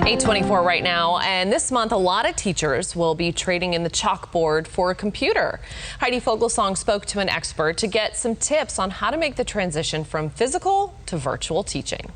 8:24 right now, and this month a lot of teachers will be trading in the chalkboard for a computer. Heidi Fogelsong spoke to an expert to get some tips on how to make the transition from physical to virtual teaching.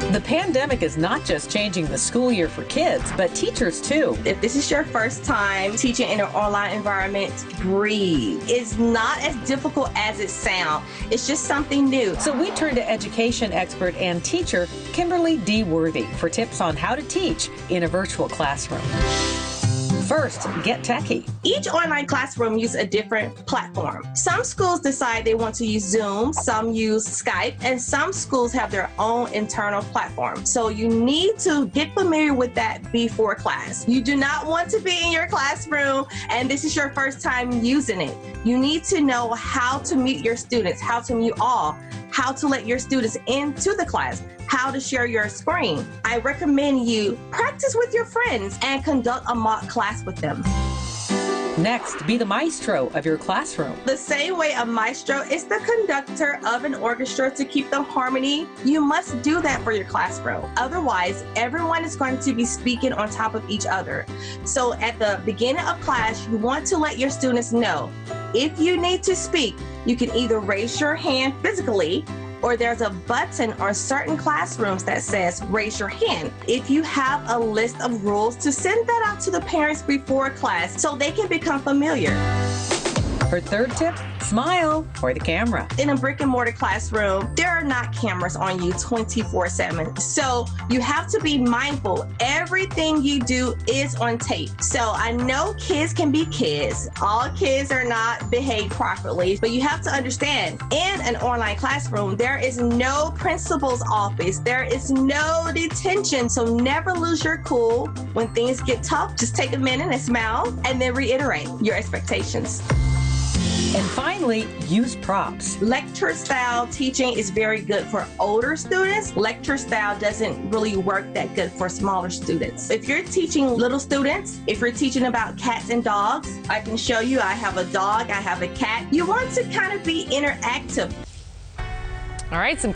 The pandemic is not just changing the school year for kids, but teachers too. If this is your first time teaching in an online environment, breathe. It's not as difficult as it sounds. It's just something new. So we turn to education expert and teacher Kimberly D. Worthy for tips on how to teach in a virtual classroom. First, get techy. Each online classroom uses a different platform. Some schools decide they want to use Zoom, some use Skype, and some schools have their own internal platform. So you need to get familiar with that before class. You do not want to be in your classroom and this is your first time using it. You need to know how to mute your students, how to mute all, how to let your students into the class, how to share your screen. I recommend you practice with your friends and conduct a mock class with them. Next, be the maestro of your classroom. The same way a maestro is the conductor of an orchestra to keep the harmony, you must do that for your classroom. Otherwise, everyone is going to be speaking on top of each other. So at the beginning of class, you want to let your students know, if you need to speak, you can either raise your hand physically, or there's a button on certain classrooms that says raise your hand. If you have a list of rules, to send that out to the parents before class so they can become familiar. Her third tip, smile for the camera. In a brick and mortar classroom, there are not cameras on you 24/7. So you have to be mindful. Everything you do is on tape. So I know kids can be kids. All kids are not behaved properly, but you have to understand, in an online classroom, there is no principal's office. There is no detention. So never lose your cool. When things get tough, just take a minute and smile and then reiterate your expectations. And finally, use props. Lecture style teaching is very good for older students. Lecture style doesn't really work that good for smaller students. If you're teaching little students, if you're teaching about cats and dogs, I can show you I have a dog, I have a cat. You want to kind of be interactive. All right, some